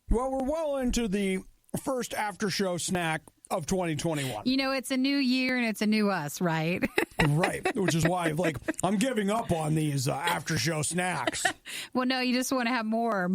Well, we're well into the first after show snack of 2021. You know, it's a new year and it's a new us, right? Right, which is why, I'm giving up on these after show snacks. Well, no, you just want to have more.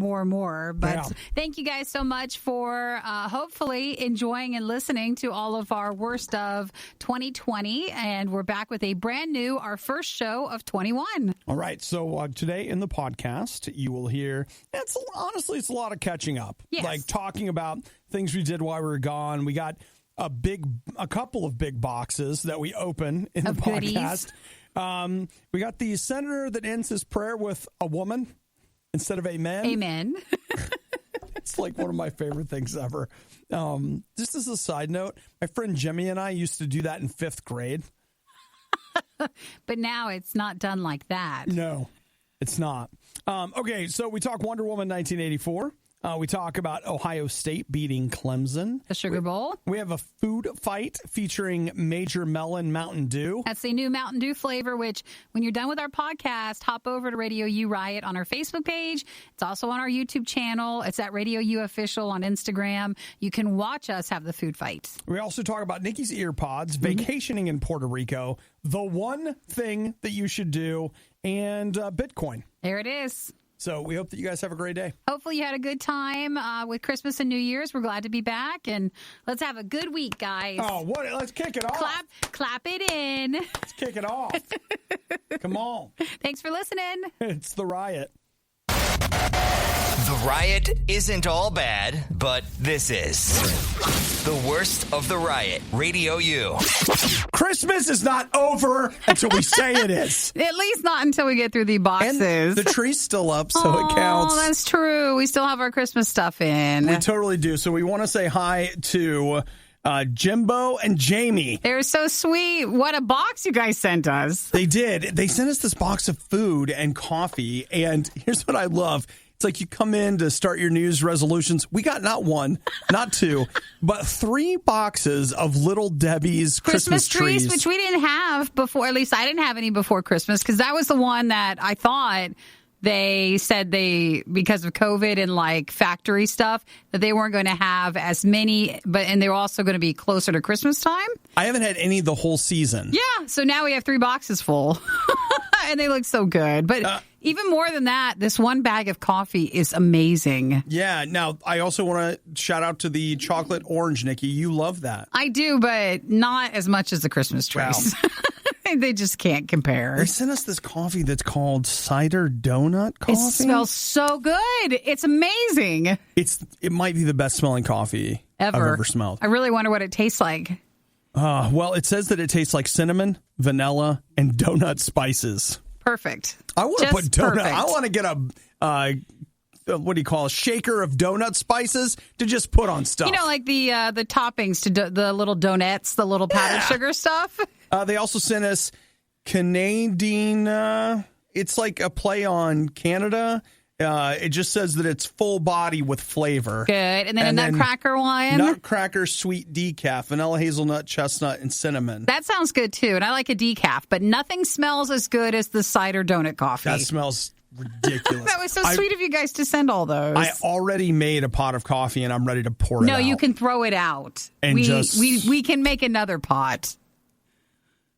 But Thank you guys so much for hopefully enjoying and listening to all of our worst of 2020. And we're back with a brand new, our first show of 21. All right, so today in the podcast, you will hear, it's a lot of catching up. Yes. Like talking about things we did while we were gone. We got a couple of big boxes that we open in the podcast. We got the senator that ends his prayer with a woman instead of amen. Amen. It's like one of my favorite things ever. Just as a side note, my friend Jimmy and I used to do that in 5th grade. But now it's not done like that. No, it's not. Okay, so we talk Wonder Woman 1984. We talk about Ohio State beating Clemson. The Sugar Bowl. We have a food fight featuring Major Melon Mountain Dew. That's the new Mountain Dew flavor, which when you're done with our podcast, hop over to RadioU RIOT on our Facebook page. It's also on our YouTube channel. It's at RadioU Official on Instagram. You can watch us have the food fight. We also talk about Nikki's ear pods, vacationing in Puerto Rico, the one thing that you should do, and Bitcoin. There it is. So we hope that you guys have a great day. Hopefully you had a good time with Christmas and New Year's. We're glad to be back, and let's have a good week, guys. Oh, what? Let's kick it off. Clap it in. Let's kick it off. Come on. Thanks for listening. It's the Riot. The Riot isn't all bad, but this is the worst of the Riot. RadioU. Christmas is not over until we say it is. At least not until we get through the boxes. And the tree's still up, so it counts. Oh, that's true. We still have our Christmas stuff in. We totally do. So we want to say hi to Jimbo and Jamie. They're so sweet. What a box you guys sent us. They did. They sent us this box of food and coffee. And here's what I love. It's like you come in to start your New Year's resolutions. We got not one, not two, but 3 boxes of Little Debbie's Christmas trees. Which we didn't have before. At least I didn't have any before Christmas, because that was the one that I thought they said because of COVID and like factory stuff, that they weren't going to have as many, and they were also going to be closer to Christmas time. I haven't had any the whole season. Yeah, so now we have 3 boxes full, and they look so good. But even more than that, this one bag of coffee is amazing. Yeah. Now, I also want to shout out to the chocolate orange, Nikki. You love that. I do, but not as much as the Christmas trees. Wow. They just can't compare. They sent us this coffee that's called cider donut coffee. It smells so good. It's amazing. It might be the best smelling coffee I've ever smelled. I really wonder what it tastes like. Well, it says that it tastes like cinnamon, vanilla, and donut spices. Perfect. I want to put donut. Perfect. I want to get what do you call a shaker of donut spices to just put on stuff. You know, like the toppings to the little donuts, the little powdered sugar stuff. They also sent us Canadian. It's like a play on Canada. It just says that it's full body with flavor. Good. And then a nutcracker one. Nutcracker sweet decaf, vanilla, hazelnut, chestnut, and cinnamon. That sounds good, too. And I like a decaf, but nothing smells as good as the cider donut coffee. That smells ridiculous. That was so sweet of you guys to send all those. I already made a pot of coffee, and I'm ready to pour it out. No, you can throw it out. And we can make another pot.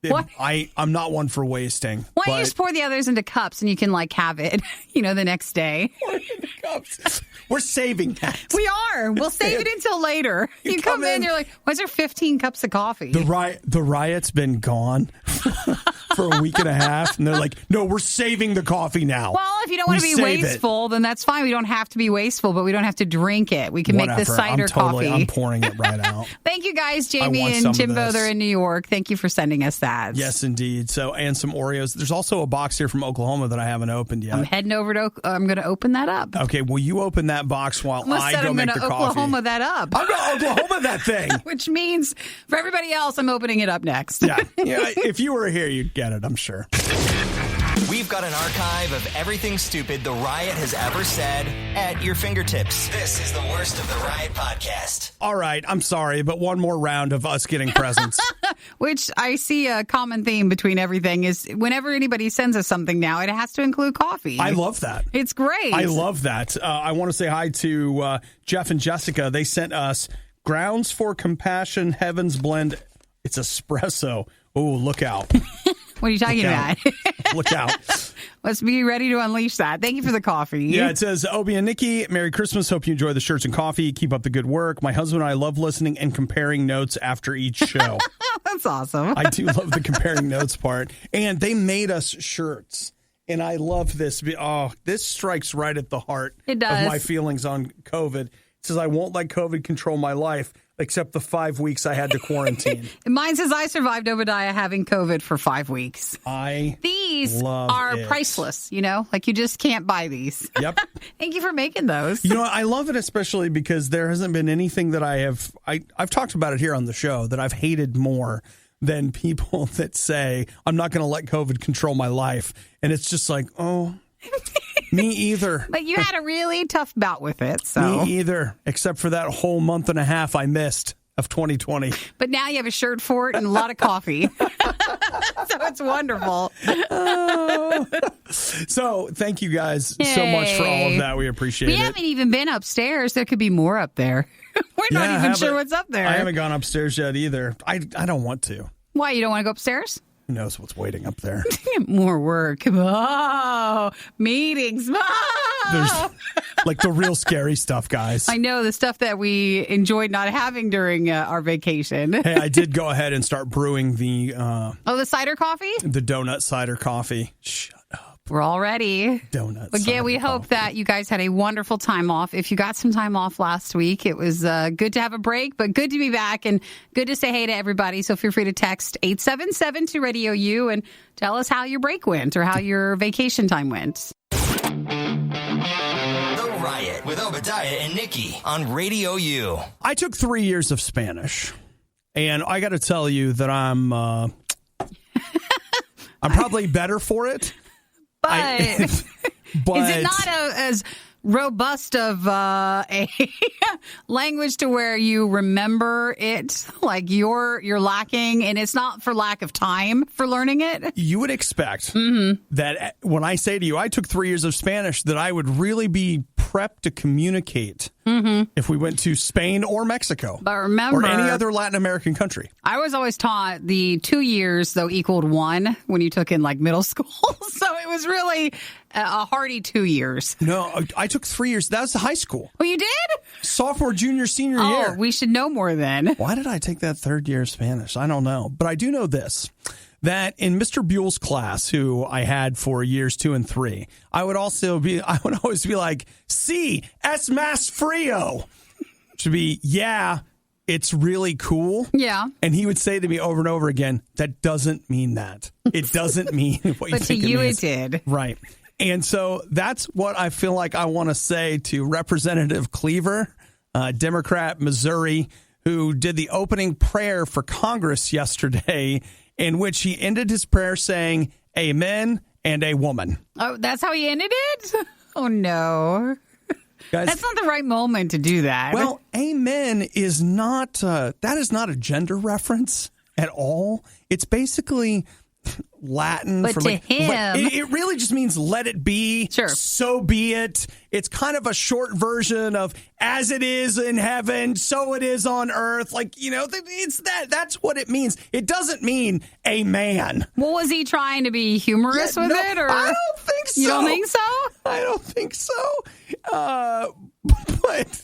What? I'm not one for wasting. Why don't you just pour the others into cups and you can have it, the next day? Pour it into cups. We're saving that. We are. We'll save it until later. You come in, you're like, why is there 15 cups of coffee? The riot's been gone for a week and a half, and they're like, no, we're saving the coffee now. Well, if you don't want to be wasteful, then that's fine. We don't have to be wasteful, but we don't have to drink it. We can make the cider coffee. I'm pouring it right out. Thank you guys, Jamie and Jimbo. They're in New York. Thank you for sending us that. Yes, indeed. So, and some Oreos. There's also a box here from Oklahoma that I haven't opened yet. I'm heading over to I'm going to open that up. Okay, well, you open that box while I go make the coffee. I'm going to Oklahoma that up. I'm going to Oklahoma that thing. Which means for everybody else, I'm opening it up next. Yeah. If you were here, you'd get it, I'm sure. We've got an archive of everything stupid the Riot has ever said at your fingertips. This is the worst of the Riot podcast. All right, I'm sorry, but one more round of us getting presents. Which I see a common theme between everything is whenever anybody sends us something now, it has to include coffee. I love that. It's great. I love that. I want to say hi to Jeff and Jessica. They sent us Grounds for Compassion Heavens Blend. It's espresso. Oh, look out. What are you talking about? Look out. Let's be ready to unleash that. Thank you for the coffee. Yeah, it says, Obie and Nikki, Merry Christmas. Hope you enjoy the shirts and coffee. Keep up the good work. My husband and I love listening and comparing notes after each show. That's awesome. I do love the comparing notes part. And they made us shirts. And I love this. Oh, this strikes right at the heart of my feelings on COVID. It says, I won't let COVID control my life, except the 5 weeks I had to quarantine. Mine says I survived Obadiah having COVID for 5 weeks. These are priceless, like you just can't buy these. Yep. Thank you for making those. I love it especially because there hasn't been anything that I've talked about it here on the show that I've hated more than people that say, I'm not going to let COVID control my life. And it's just like, oh, me either. But you had a really tough bout with it. So. Me either, except for that whole month and a half I missed of 2020. But now you have a shirt for it and a lot of coffee. So it's wonderful. So thank you guys so much for all of that. We appreciate it. We haven't even been upstairs. There could be more up there. We're not even sure what's up there. I haven't gone upstairs yet either. I don't want to. Why? You don't want to go upstairs? Who knows what's waiting up there? More work. Oh, meetings. Oh. There's like the real scary stuff, guys. I know, the stuff that we enjoyed not having during our vacation. Hey, I did go ahead and start brewing the the cider coffee? The donut cider coffee. Shut up. We're all ready. Donuts. But yeah, we hope that you guys had a wonderful time off. If you got some time off last week, it was good to have a break, but good to be back and good to say hey to everybody. So feel free to text 877 to RadioU and tell us how your break went or how your vacation time went. The Riot with Obadiah and Nikki on RadioU. I took 3 years of Spanish, and I got to tell you that I'm probably better for it. But is it not as robust of a language to where you remember it? Like you're lacking, and it's not for lack of time for learning it? You would expect that when I say to you, I took 3 years of Spanish, that I would really be prepped to communicate if we went to Spain or Mexico. But remember, or any other Latin American country. I was always taught the 2 years, though, equaled 1 when you took in like middle school. So it was really a hearty 2 years. No, I took 3 years. That was high school. Oh, you did? Sophomore, junior, senior year. Oh, we should know more then. Why did I take that third year of Spanish? I don't know. But I do know this, that in Mr. Buell's class, who I had for years 2 and 3, I would always be like, sí, es más frío. To be, yeah, it's really cool. Yeah. And he would say to me over and over again, that doesn't mean that. It doesn't mean what you think it means. But to you it did. Right. And so that's what I feel like I want to say to Representative Cleaver, Democrat, Missouri, who did the opening prayer for Congress yesterday, in which he ended his prayer saying, amen and a woman. Oh, that's how he ended it? Oh, no. Guys, that's not the right moment to do that. Well, amen is not, that is not a gender reference at all. It's basically Latin. But to him, it really just means let it be. Sure. So be it. It's kind of a short version of as it is in heaven, so it is on earth. Like, it's that's what it means. It doesn't mean a man. Well, was he trying to be humorous with it? Or I don't think so. You don't think so? I don't think so. But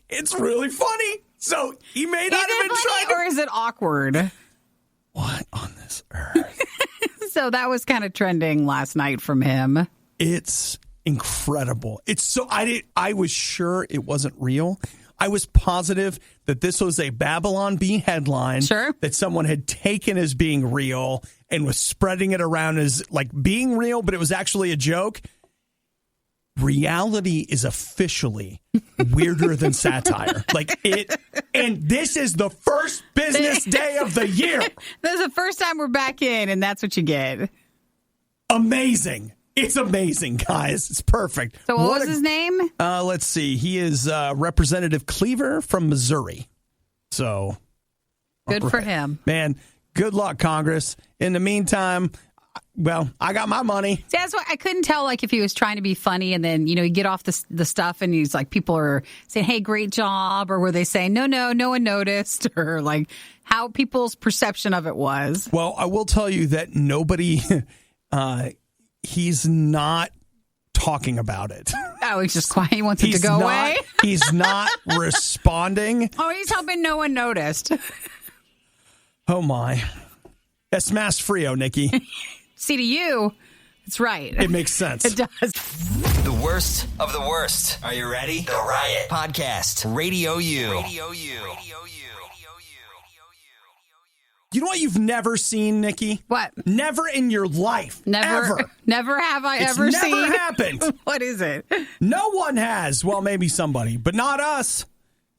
it's really funny. So he may not have been trying. Or is it awkward? What on this earth? So that was kind of trending last night from him. It's incredible. It's so I was sure it wasn't real. I was positive that this was a Babylon Bee headline that someone had taken as being real and was spreading it around as like being real, but it was actually a joke. Reality is officially weirder than satire. Like it, and this is the first business day of the year. This is the first time we're back in, and that's what you get. Amazing. It's amazing, guys. It's perfect. So what was his name? Let's see. He is Representative Cleaver from Missouri. So Good for him. Man, good luck, Congress. In the meantime, well, I got my money. See, that's why I couldn't tell, like, if he was trying to be funny and then, you get off the stuff and he's like, people are saying, hey, great job. Or were they saying, no one noticed? Or like how people's perception of it was. Well, I will tell you that nobody, he's not talking about it. Oh, he's just quiet. He wants it to go away. He's not responding. Oh, he's hoping no one noticed. Oh, my. That's mass Frio, Nikki. See, to you, it's right. It makes sense. It does. The worst of the worst. Are you ready? The Riot Podcast. RadioU. You know what you've never seen, Nikki? What? Never in your life. Never have I It's ever seen. never happened. What is it? No one has. Well, maybe somebody, but not us.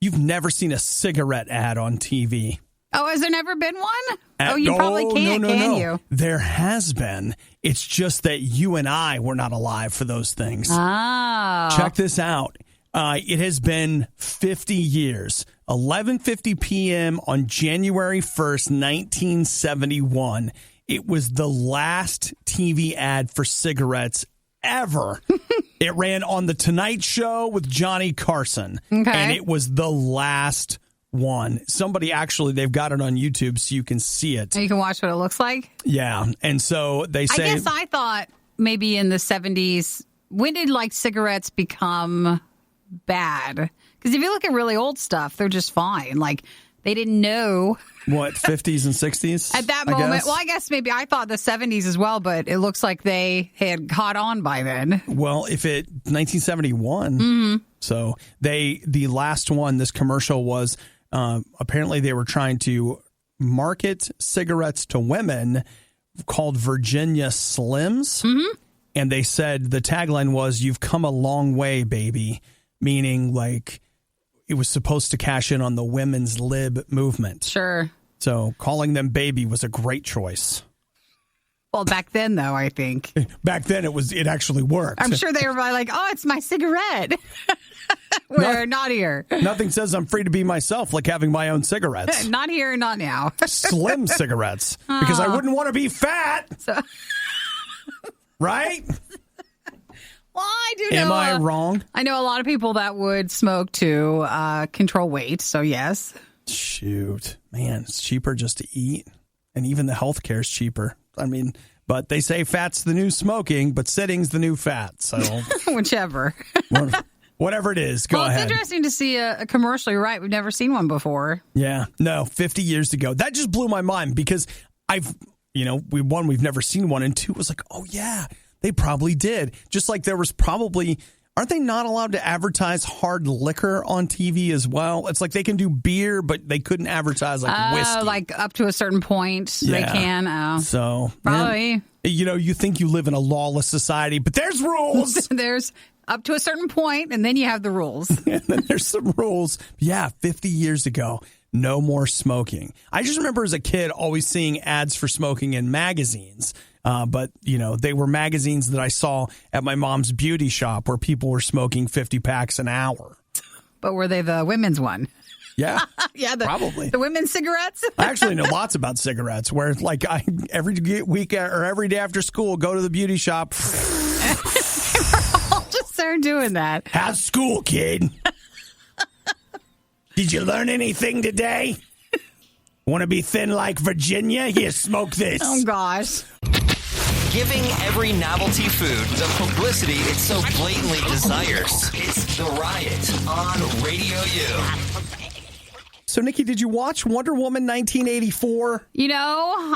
You've never seen a cigarette ad on TV. Oh, has there never been one? You probably can't, can you? There has been. It's just that you and I were not alive for those things. Oh. Check this out. It has been 50 years. 11:50 p.m. on January 1st, 1971. It was the last TV ad for cigarettes ever. It ran on The Tonight Show with Johnny Carson. Okay. And it was the last one. Somebody actually, they've got it on YouTube so you can see it. You can watch what it looks like? Yeah. And so they say... I guess I thought maybe in the 70s, when did like cigarettes become bad? Because if you look at really old stuff, they're just fine. Like they didn't know. What, 50s and 60s? At that moment. Well, I guess maybe I thought the 70s as well, but it looks like they had caught on by then. Well, 1971. Mm-hmm. So the last one, this commercial was, apparently they were trying to market cigarettes to women called Virginia Slims. Mm-hmm. And they said the tagline was, "You've come a long way, baby," meaning like it was supposed to cash in on the women's lib movement. Sure. So calling them baby was a great choice. Well, back then, though, I think. Back then, it actually worked. I'm sure they were probably like, oh, it's my cigarette. We're not here. Nothing says I'm free to be myself like having my own cigarettes. Not here, not now. Slim cigarettes. Because I wouldn't want to be fat. So. Right? Well, I do know. Am I wrong? I know a lot of people that would smoke to control weight, so yes. Shoot. Man, it's cheaper just to eat. And even the health care is cheaper. I mean, but they say fat's the new smoking, but sitting's the new fat. So whichever. Whatever it is, go ahead. It's interesting to see a commercial. You're right. We've never seen one before. Yeah. No, 50 years ago. That just blew my mind because we've never seen one. And two was like, oh, yeah, they probably did. Just like there was probably... Aren't they not allowed to advertise hard liquor on TV as well? It's like they can do beer, but they couldn't advertise like whiskey. Like up to a certain point, they can. Oh. So probably. You think you live in a lawless society, but there's rules. There's up to a certain point, and then you have the rules. And then there's some rules. Yeah, 50 years ago, no more smoking. I just remember as a kid always seeing ads for smoking in magazines. But, they were magazines that I saw at my mom's beauty shop where people were smoking 50 packs an hour. But were they the women's one? Yeah. Yeah, probably. The women's cigarettes? I actually know lots about cigarettes where, like, I every week or every day after school, go to the beauty shop. We're all just there doing that. How's school, kid? Did you learn anything today? Want to be thin like Virginia? Here, smoke this. Oh, gosh. Giving every novelty food the publicity it so blatantly desires. It's The Riot on RadioU. So, Nikki, did you watch Wonder Woman 1984?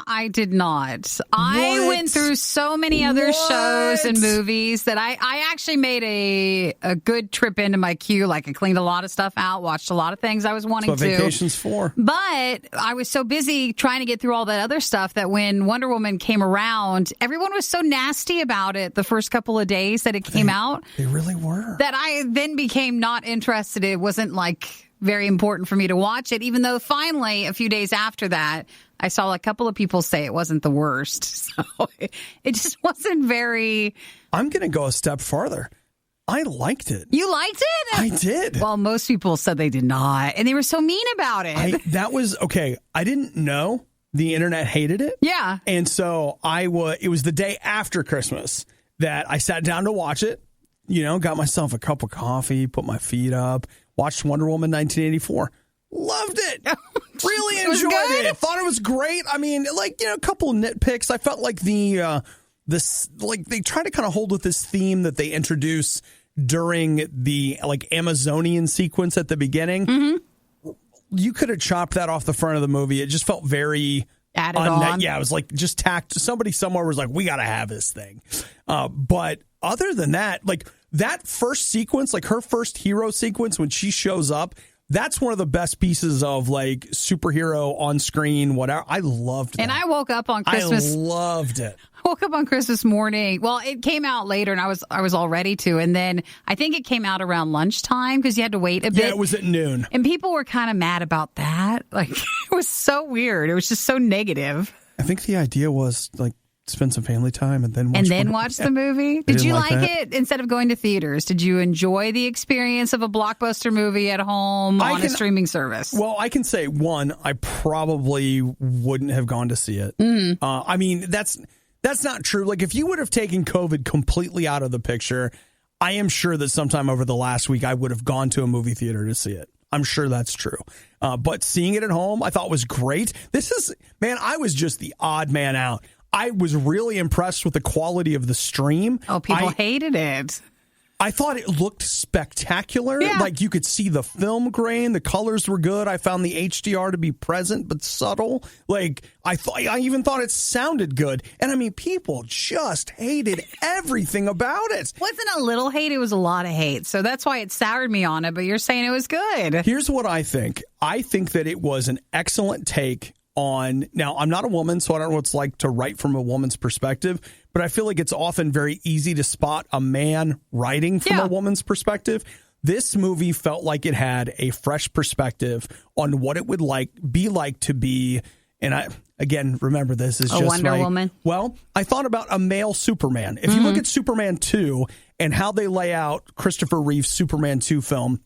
I did not. I went through so many other shows and movies that I actually made a good trip into my queue. Like, I cleaned a lot of stuff out, watched a lot of things I was wanting to. That's what vacation's for. But I was so busy trying to get through all that other stuff that when Wonder Woman came around, everyone was so nasty about it the first couple of days that it came out. They really were. That I then became not interested. It wasn't like very important for me to watch it, even though finally, a few days after that, I saw a couple of people say it wasn't the worst. So it just wasn't very... I'm going to go a step farther. I liked it. You liked it? I did. Well, most people said they did not, and they were so mean about it. That was okay. I didn't know the internet hated it. Yeah. And so it was the day after Christmas that I sat down to watch it, got myself a cup of coffee, put my feet up, watched Wonder Woman 1984. Loved it. Really enjoyed it. Thought it was great. I mean, a couple of nitpicks. I felt like they try to kind of hold with this theme that they introduce during the Amazonian sequence at the beginning. Mm-hmm. You could have chopped that off the front of the movie. It just felt very added on. Yeah, it was just tacked. Somebody somewhere was like, we got to have this thing. But other than that, that first sequence, her first hero sequence when she shows up, that's one of the best pieces of superhero on screen, whatever. I loved that. And I woke up on Christmas. I loved it. I woke up on Christmas morning. Well, it came out later, and I was all ready to. And then I think it came out around lunchtime because you had to wait a bit. Yeah, it was at noon. And people were kind of mad about that. It was so weird. It was just so negative. I think the idea was spend some family time and then watch the movie. Did you like it instead of going to theaters? Did you enjoy the experience of a blockbuster movie at home on a streaming service? Well, I can say one, I probably wouldn't have gone to see it. I mean, that's not true. If you would have taken COVID completely out of the picture, I am sure that sometime over the last week I would have gone to a movie theater to see it. I'm sure that's true. But seeing it at home, I thought was great. I was just the odd man out. I was really impressed with the quality of the stream. Oh, people hated it. I thought it looked spectacular. Yeah. You could see the film grain. The colors were good. I found the HDR to be present but subtle. I even thought it sounded good. And I mean, people just hated everything about it. It wasn't a little hate. It was a lot of hate. So that's why it soured me on it. But you're saying it was good. Here's what I think. I think that it was an excellent take on, now I'm not a woman, so I don't know what it's like to write from a woman's perspective, but I feel like it's often very easy to spot a man writing from a woman's perspective. This movie felt like it had a fresh perspective on what it would be like to be, and again, remember this is just Wonder Woman. Well, I thought about a male Superman. If you look at Superman 2 and how they lay out Christopher Reeve's Superman 2 film,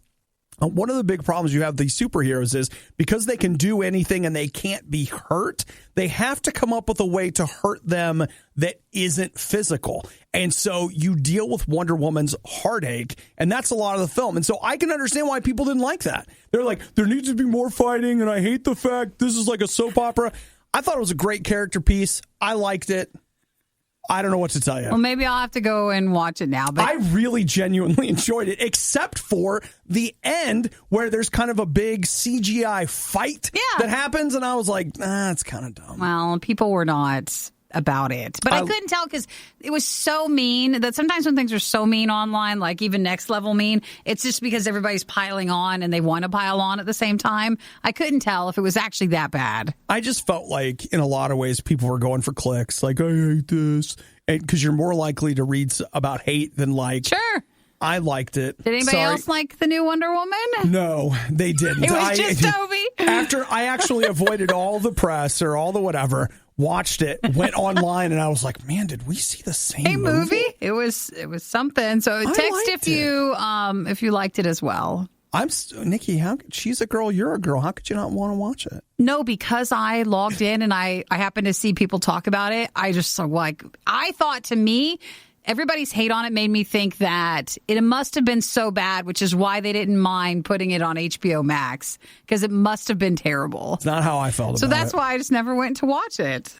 one of the big problems you have with these superheroes is because they can do anything and they can't be hurt, they have to come up with a way to hurt them that isn't physical. And so you deal with Wonder Woman's heartache, and that's a lot of the film. And so I can understand why people didn't like that. They're like, there needs to be more fighting, and I hate the fact this is like a soap opera. I thought it was a great character piece. I liked it. I don't know what to tell you. Well, maybe I'll have to go and watch it now. But I really genuinely enjoyed it, except for the end where there's kind of a big CGI fight that happens. And I was like, it's kind of dumb. Well, people were not about it. But I couldn't tell because it was so mean that sometimes when things are so mean online, like even next level mean, it's just because everybody's piling on and they want to pile on at the same time. I couldn't tell if it was actually that bad. I just felt like in a lot of ways people were going for clicks. I hate this. Because you're more likely to read about hate than Sure. I liked it. Did anybody else like the new Wonder Woman? No, they didn't. It was just Toby. After I actually avoided all the press or all the whatever, watched it, went online, and I was like, man, did we see the same movie? It was something. So text if you liked it as well. Nikki, she's a girl, you're a girl. How could you not want to watch it? No, because I logged in and I happened to see people talk about it. I just I thought to me, everybody's hate on it made me think that it must have been so bad, which is why they didn't mind putting it on HBO Max, because it must have been terrible. It's not how I felt about it. So that's why I just never went to watch it.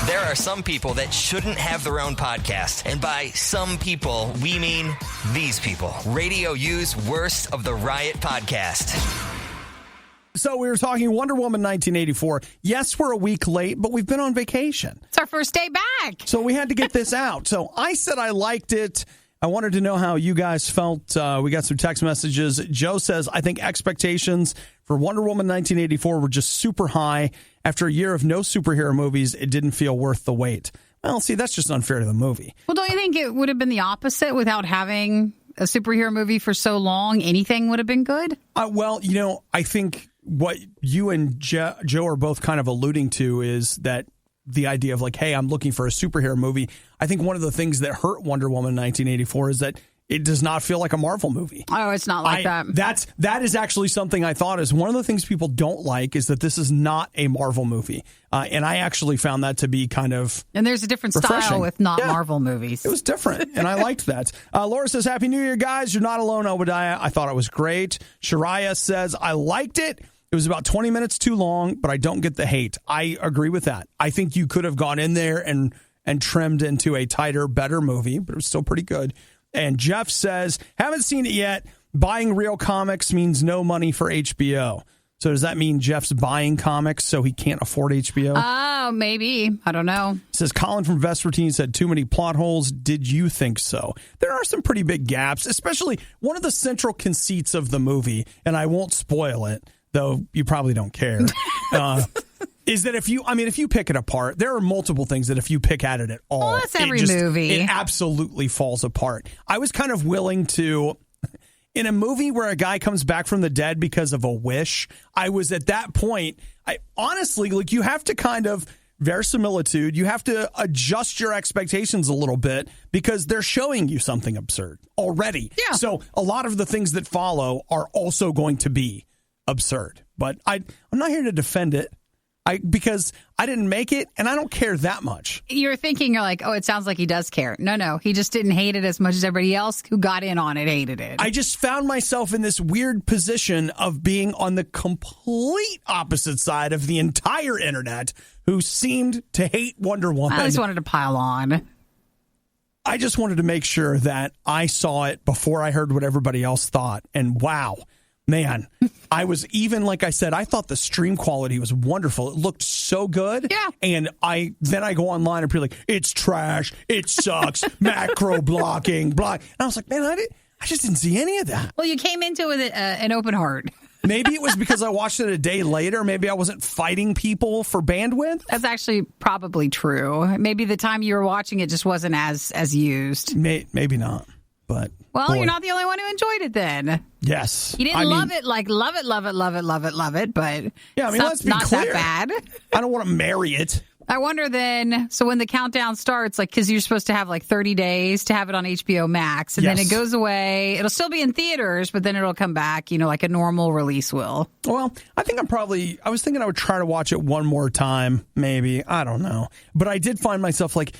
There are some people that shouldn't have their own podcast. And by some people, we mean these people. RadioU's Worst of the Riot podcast. So we were talking Wonder Woman 1984. Yes, we're a week late, but we've been on vacation. It's our first day back. So we had to get this out. So I said I liked it. I wanted to know how you guys felt. We got some text messages. Joe says, I think expectations for Wonder Woman 1984 were just super high. After a year of no superhero movies, it didn't feel worth the wait. Well, see, that's just unfair to the movie. Well, don't you think it would have been the opposite without having a superhero movie for so long? Anything would have been good? Well, I think what you and Joe are both kind of alluding to is that the idea of like, hey, I'm looking for a superhero movie. I think one of the things that hurt Wonder Woman in 1984 is that it does not feel like a Marvel movie. Oh, it's not like that. That is actually something I thought is one of the things people don't like is that this is not a Marvel movie. And I actually found that to be kind of And there's a different refreshing. style with not Marvel movies. It was different, and I liked that. Laura says, Happy New Year, guys. You're not alone, Obadiah. I thought it was great. Shariah says, I liked it. It was about 20 minutes too long, but I don't get the hate. I agree with that. I think you could have gone in there and trimmed into a tighter, better movie, but it was still pretty good. And Jeff says, haven't seen it yet. Buying real comics means no money for HBO. So does that mean Jeff's buying comics so he can't afford HBO? Oh, maybe. I don't know. Says Colin from Vespertine said too many plot holes. Did you think so? There are some pretty big gaps, especially one of the central conceits of the movie, and I won't spoil it, though you probably don't care, is that if you pick it apart, there are multiple things that if you pick at it at all, well, that's every movie. It absolutely falls apart. I was kind of willing to, in a movie where a guy comes back from the dead because of a wish, I was at that point, honestly, like you have to kind of verisimilitude, you have to adjust your expectations a little bit because they're showing you something absurd already. Yeah. So a lot of the things that follow are also going to be absurd. But I'm not here to defend it. Because I didn't make it, and I don't care that much. You're like, oh, it sounds like he does care. No, he just didn't hate it as much as everybody else who got in on it hated it. I just found myself in this weird position of being on the complete opposite side of the entire internet who seemed to hate Wonder Woman. I just wanted to pile on. I just wanted to make sure that I saw it before I heard what everybody else thought, and wow. Man, I was even, like I said, I thought the stream quality was wonderful. It looked so good. Yeah. And then I go online and people are like, it's trash. It sucks. Macro blocking. And I was like, man, I just didn't see any of that. Well, you came into it with an open heart. Maybe it was because I watched it a day later. Maybe I wasn't fighting people for bandwidth. That's actually probably true. Maybe the time you were watching it just wasn't as used. Maybe not. But well, boy. You're not the only one who enjoyed it then. Yes. You didn't love it, but yeah, I mean, let's be not clear. that bad. I don't want to marry it. I wonder then, so when the countdown starts, like, because you're supposed to have like 30 days to have it on HBO Max, and then it goes away. It'll still be in theaters, but then it'll come back, like a normal release will. Well, I was thinking I would try to watch it one more time, maybe. I don't know. But I did find myself like,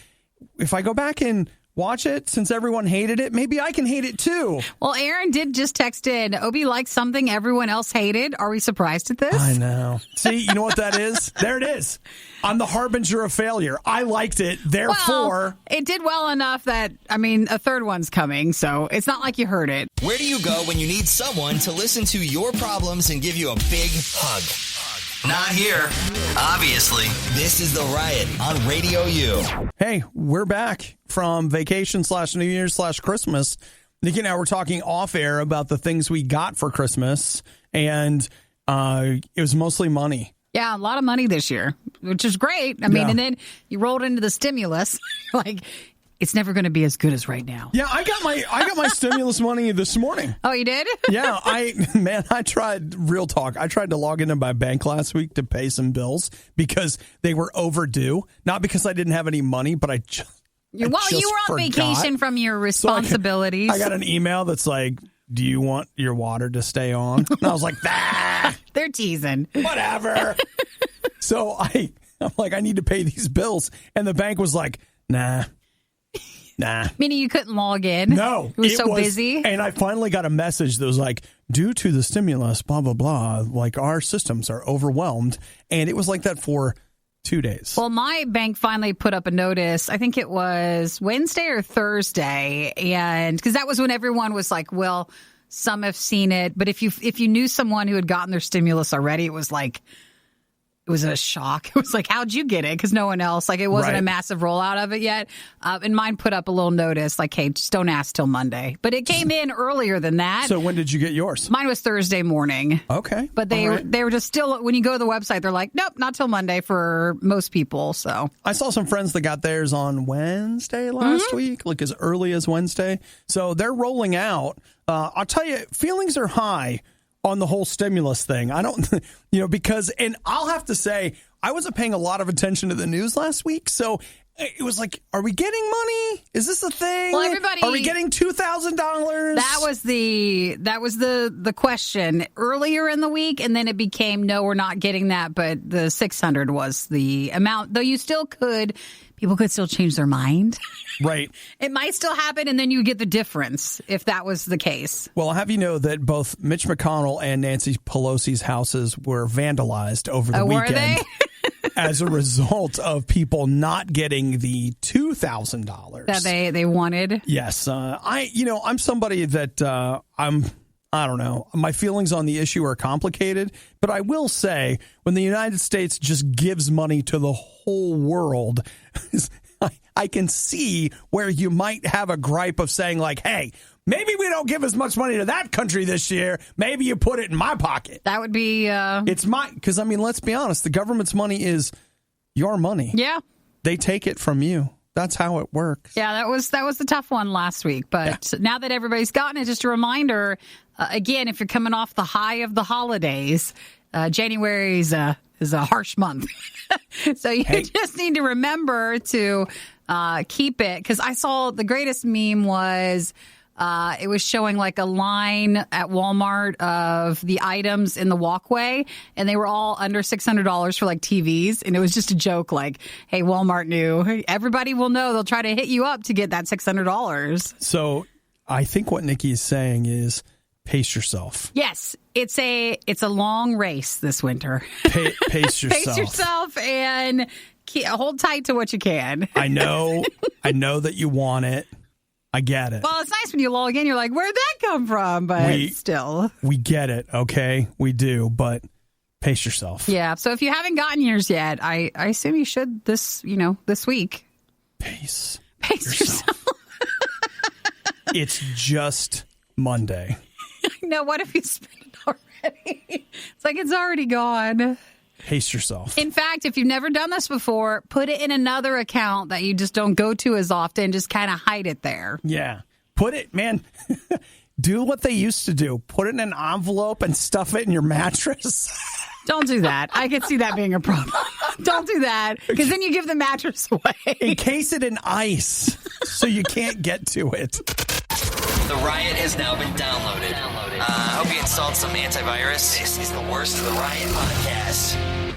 if I go back and watch it, since everyone hated it, maybe I can hate it too. Well, Aaron did just text in, Obi liked something everyone else hated. Are we surprised at this? I know. See, you know what that is? There it is. I'm the harbinger of failure. I liked it, therefore... Well, it did well enough that, a third one's coming, so it's not like you heard it. Where do you go when you need someone to listen to your problems and give you a big hug? Not here, obviously. This is The Riot on RadioU. Hey, we're back from vacation /New Year's /Christmas. Nikki and I were talking off air about the things we got for Christmas, and it was mostly money. Yeah, a lot of money this year, which is great. And then you rolled into the stimulus, like... It's never going to be as good as right now. Yeah, I got my stimulus money this morning. Oh, you did? Yeah, I tried, real talk. I tried to log into my bank last week to pay some bills because they were overdue. Not because I didn't have any money, but you were on vacation from your responsibilities. So I got an email that's like, do you want your water to stay on? And I was like, they're teasing. Whatever. So I'm like, I need to pay these bills. And the bank was like, nah. Meaning you couldn't log in? No. It was so busy? And I finally got a message that was like, due to the stimulus, blah, blah, blah, like our systems are overwhelmed. And it was like that for 2 days. Well, my bank finally put up a notice. I think it was Wednesday or Thursday. And because that was when everyone was like, well, some have seen it. But if you knew someone who had gotten their stimulus already, it was like... It was a shock. It was like, how'd you get it? Because no one else, it wasn't a massive rollout of it yet. And mine put up a little notice like, hey, just don't ask till Monday. But it came in earlier than that. So when did you get yours? Mine was Thursday morning. Okay. But they were just still, when you go to the website, they're like, nope, not till Monday for most people. So I saw some friends that got theirs on Wednesday last week, like as early as Wednesday. So they're rolling out. I'll tell you, feelings are high on the whole stimulus thing. I don't, because, and I'll have to say, I wasn't paying a lot of attention to the news last week, so it was like, are we getting money? Is this a thing? Well, everybody, are we getting $2,000? That was the question earlier in the week, and then it became no, we're not getting that. But the $600 was the amount. Though people could still change their mind. Right. It might still happen, and then you get the difference if that was the case. Well, I'll have you know that both Mitch McConnell and Nancy Pelosi's houses were vandalized over the weekend. Were they? As a result of people not getting the $2,000 that they wanted. Yes, I'm somebody that I don't know. My feelings on the issue are complicated, but I will say when the United States just gives money to the whole world, I can see where you might have a gripe of saying like, hey, maybe we don't give as much money to that country this year. Maybe you put it in my pocket. That would be... It's mine. Because, let's be honest. The government's money is your money. Yeah. They take it from you. That's how it works. Yeah, that was the tough one last week. But now that everybody's gotten it, just a reminder, again, if you're coming off the high of the holidays, January is a harsh month. So you just need to remember to keep it. Because I saw the greatest meme was... it was showing like a line at Walmart of the items in the walkway, and they were all under $600 for like TVs. And it was just a joke like, hey, Walmart knew. Everybody will know. They'll try to hit you up to get that $600. So I think what Nikki is saying is pace yourself. Yes, it's a long race this winter. Pace yourself. Pace yourself and hold tight to what you can. I know that you want it. I get it. Well, it's nice when you log in. You're like, where'd that come from? But still. We get it, okay? We do, but pace yourself. Yeah, so if you haven't gotten yours yet, I assume you should this week. Pace yourself. It's just Monday. No, what if you spent it already? It's like it's already gone. Pace yourself. In fact, if you've never done this before, put it in another account that you just don't go to as often. Just kind of hide it there. Yeah. Put it, man, do what they used to do. Put it in an envelope and stuff it in your mattress. Don't do that. I could see that being a problem. Don't do that, because then you give the mattress away. Encase it in ice so you can't get to it. The Riot has now been downloaded. I hope you installed some antivirus. This is the worst of the Riot podcast.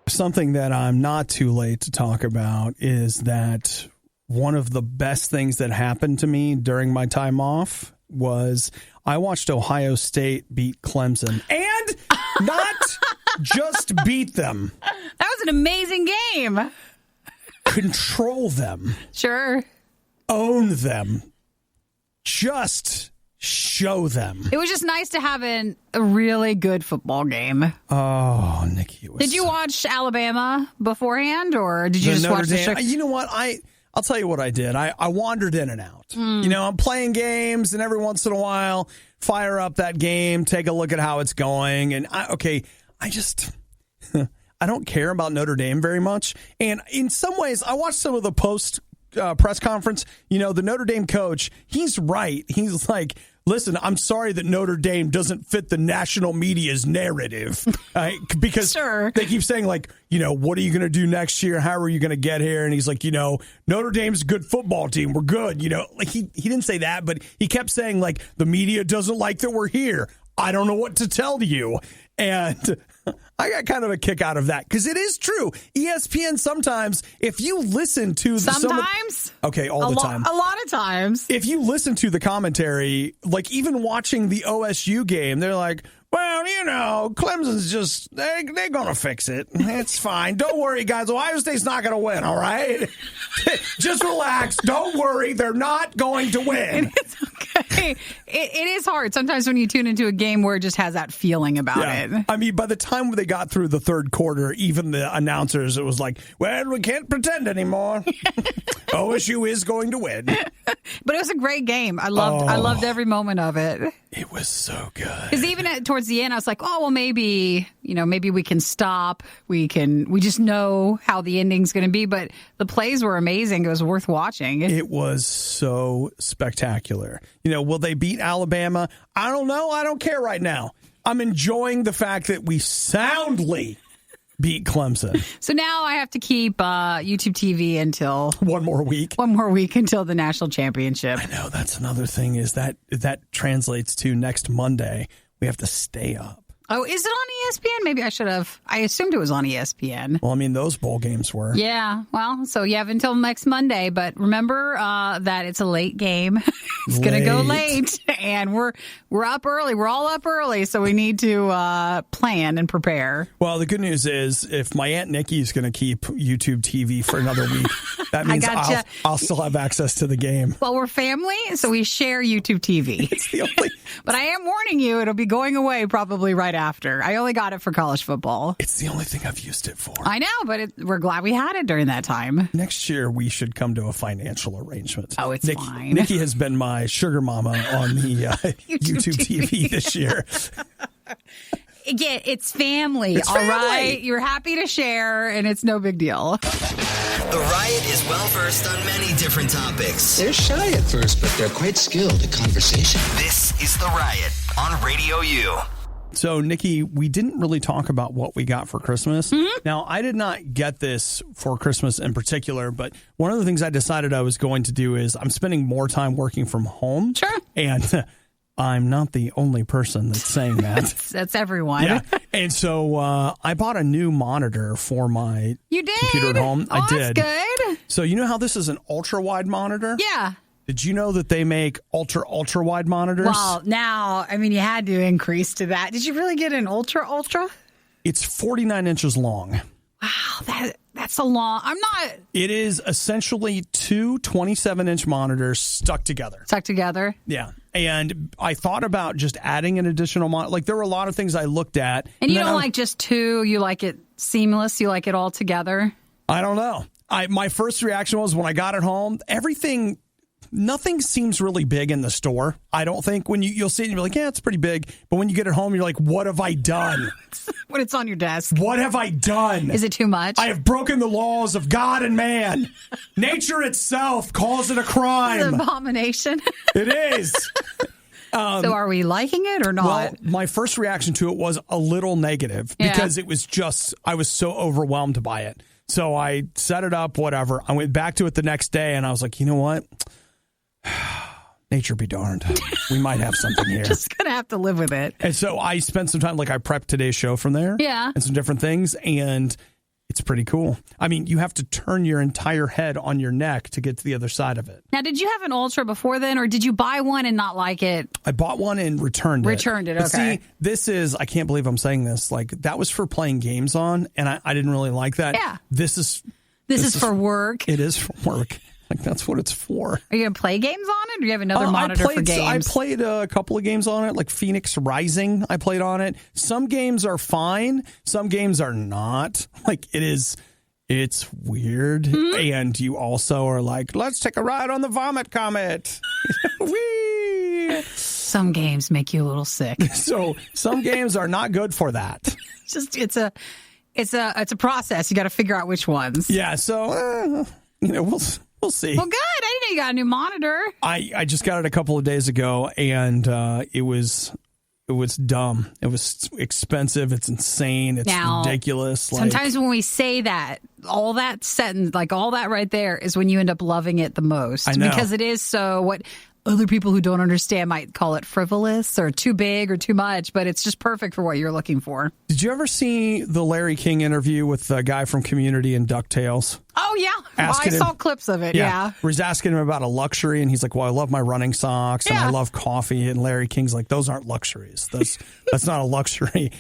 Something that I'm not too late to talk about is that one of the best things that happened to me during my time off was I watched Ohio State beat Clemson. And not just beat them. That was an amazing game. Control them. Sure. Own them. Just show them. It was just nice to have a really good football game. Oh, Nikki. Did you watch Alabama beforehand, or did you just Notre watch Dame? the You know what? I'll tell you what I did. I wandered in and out. I'm playing games, and every once in a while, fire up that game, take a look at how it's going. And I don't care about Notre Dame very much. And in some ways, I watched some of the post press conference. The Notre Dame coach, he's right. He's like, listen, I'm sorry that Notre Dame doesn't fit the national media's narrative. Because they keep saying, like, what are you going to do next year? How are you going to get here? And he's like, Notre Dame's a good football team. We're good. Like he didn't say that, but he kept saying, like, the media doesn't like that we're here. I don't know what to tell you. And I got kind of a kick out of that because it is true. ESPN sometimes, if you listen to all the time. A lot of times. If you listen to the commentary, like even watching the OSU game, they're like, well, Clemson's just, they're going to fix it. It's fine. Don't worry, guys. Ohio State's not going to win, all right? Just relax. Don't worry. They're not going to win. It's okay. It is hard sometimes when you tune into a game where it just has that feeling about it. I mean, by the time they got through the third quarter, even the announcers, it was like, well, we can't pretend anymore. OSU is going to win. But it was a great game. I loved every moment of it. It was so good. Because even towards the end, I was like, oh, well, maybe we can stop. We just know how the ending's going to be. But the plays were amazing. It was worth watching. It was so spectacular. Will they beat Alabama? I don't know. I don't care right now. I'm enjoying the fact that we soundly beat Clemson. So now I have to keep YouTube TV until One more week until the national championship. I know, that's another thing is that translates to next Monday. We have to stay up. Oh, is it on ESPN? Maybe I should have. I assumed it was on ESPN. Well, I mean, those bowl games were. Yeah. Well, so you have until next Monday. But remember that it's a late game. It's going to go late. And we're up early. We're all up early. So we need to plan and prepare. Well, the good news is if my Aunt Nikki is going to keep YouTube TV for another week, that means I'll still have access to the game. Well, we're family, so we share YouTube TV. It's the only. But I am warning you, it'll be going away probably right after. I only got it for college football. It's the only thing I've used it for. I know, but we're glad we had it during that time. Next year, we should come to a financial arrangement. Oh, it's fine. Nikki has been my sugar mama on the YouTube TV this year. Again, it's family, It's all family. right? You're happy to share, and it's no big deal. The Riot is well versed on many different topics. They're shy at first, but they're quite skilled at conversation. This is The Riot on Radio U. So, Nikki, we didn't really talk about what we got for Christmas. Mm-hmm. Now, I did not get this for Christmas in particular, but one of the things I decided I was going to do is I'm spending more time working from home. Sure. And I'm not the only person that's saying that. That's everyone. Yeah. And so I bought a new monitor for my You did? computer at home. Oh, I did. That's good. So you know how this is an ultra-wide monitor? Yeah. Did you know that they make ultra-wide monitors? Well, now, I mean, you had to increase to that. Did you really get an ultra? It's 49 inches long. Wow, that's a long. I'm not It is essentially two 27-inch monitors stuck together. stuck together. Yeah. And I thought about just adding an additional monitor. Like, there were a lot of things I looked at. And you then don't like just two. You like it seamless. You like it all together. I don't know. My first reaction was when I got it home, nothing seems really big in the store. I don't think when you'll see it and you're like, yeah, it's pretty big. But when you get it home, you're like, what have I done? When it's on your desk. What have I done? Is it too much? I have broken the laws of God and man. Nature itself calls it a crime. It's an abomination. It is. So are we liking it or not? Well, my first reaction to it was a little negative because it was just, I was so overwhelmed by it. So I set it up, whatever. I went back to it the next day and I was like, you know what? Nature be darned. We might have something here. Just going to have to live with it. And so I spent some time, I prepped today's show from there. Yeah. And some different things. And it's pretty cool. I mean, you have to turn your entire head on your neck to get to the other side of it. Now, did you have an Ultra before then, or did you buy one and not like it? I bought one and returned it. Okay. See, this is, I can't believe I'm saying this, that was for playing games on, and I didn't really like that. Yeah. This is for work. It is for work. That's what it's for. Are you going to play games on it, or do you have another monitor for games? I played a couple of games on it, like Phoenix Rising. I played on it. Some games are fine. Some games are not. It's weird. Mm-hmm. And you also are like, let's take a ride on the Vomit Comet. Whee! Some games make you a little sick. So some games are not good for that. It's a process. You got to figure out which ones. Yeah. So, we'll see. Well, good. I didn't know you got a new monitor. I just got it a couple of days ago, and it was dumb. It was expensive. It's insane. It's ridiculous. Sometimes when we say that, all that sentence, all that right there, is when you end up loving it the most. I know. Because it is so what other people who don't understand might call it frivolous or too big or too much, but it's just perfect for what you're looking for. Did you ever see the Larry King interview with the guy from Community and DuckTales? Oh, yeah. I saw clips of it, yeah. Where he's asking him about a luxury, and he's like, well, I love my running socks, and I love coffee. And Larry King's like, those aren't luxuries. That's not a luxury.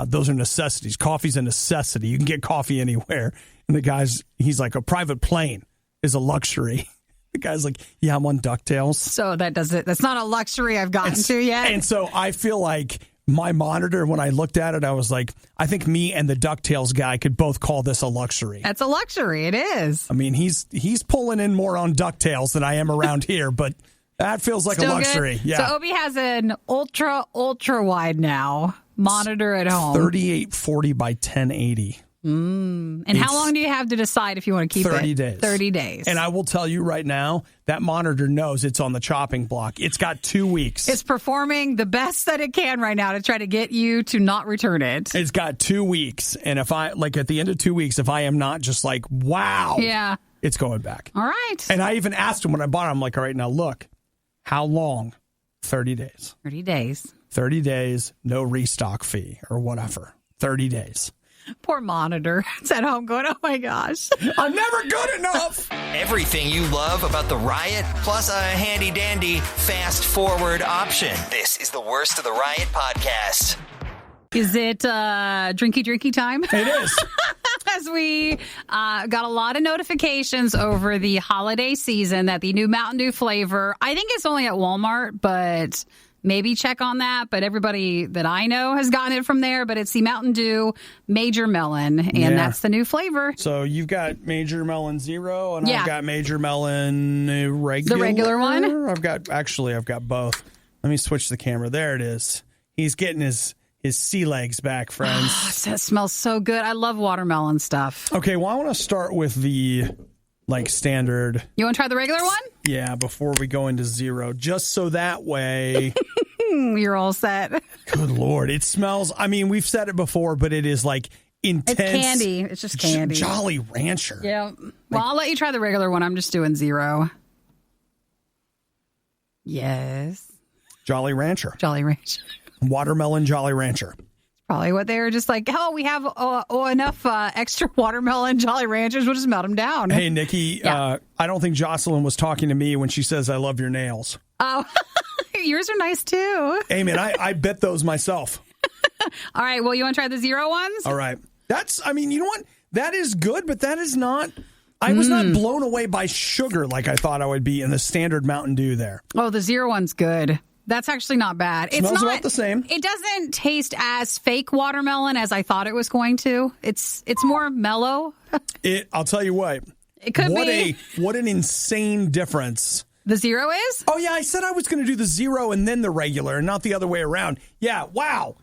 Those are necessities. Coffee's a necessity. You can get coffee anywhere. And he's like, a private plane is a luxury. The guy's like, yeah, I'm on DuckTales. So that's not a luxury I've gotten to yet. And so I feel like my monitor, when I looked at it, I was like, I think me and the DuckTales guy could both call this a luxury. That's a luxury. It is. I mean, he's pulling in more on DuckTales than I am around here, but that feels like Still a luxury. Good? Yeah. So Obi has an ultra wide now monitor at home. 3840 by 1080. And how long do you have to decide if you want to keep 30 it? days. 30 days. And I will tell you right now, that monitor knows it's on the chopping block. It's got 2 weeks. It's performing the best that it can right now to try to get you to not return it. It's got 2 weeks. And if I, like at the end of 2 weeks, if I am not just like, wow, Yeah. it's going back. All right. And I even asked him when I bought it, I'm like, all right, now look, how long? 30 days. 30 days. 30 days, no restock fee or whatever. 30 days. Poor monitor. It's at home going, oh my gosh. I'm never good enough. Everything you love about the Riot, plus a handy-dandy fast-forward option. This is the Worst of the Riot podcast. Is it drinky time? It is. As we got a lot of notifications over the holiday season that the new Mountain Dew flavor, I think it's only at Walmart, but maybe check on that. But everybody that I know has gotten it from there. But it's the Mountain Dew Major Melon, and that's the new flavor. So you've got Major Melon Zero, and Yeah. I've got Major Melon Regular. The regular one? I've got both. Let me switch the camera. There it is. He's getting his sea legs back, friends. That smells so good. I love watermelon stuff. Okay, well, I want to start with the standard. You want to try the regular one? Yeah, before we go into zero, just so that way. You're all set. Good Lord, it smells. I mean, we've said it before, but it is like intense. It's candy. It's just candy. Jolly Rancher. Yeah. Well, I'll let you try the regular one. I'm just doing zero. Yes. Jolly Rancher. Jolly Rancher. Watermelon Jolly Rancher. Probably what they were just like, oh, we have enough extra watermelon Jolly Ranchers. We'll just melt them down. Hey, Nikki, I don't think Jocelyn was talking to me when she says, I love your nails. Oh, yours are nice too. Hey, man, I bet those myself. All right. Well, you want to try the zero ones? All right. You know what? That is good, but that is not. I was not blown away by sugar like I thought I would be in the standard Mountain Dew there. Oh, the zero one's good. That's actually not bad. Smells about the same. It doesn't taste as fake watermelon as I thought it was going to. It's more mellow. I'll tell you what. It could be. What an insane difference. The zero is? Oh, yeah, I said I was going to do the zero and then the regular and not the other way around. Yeah, wow.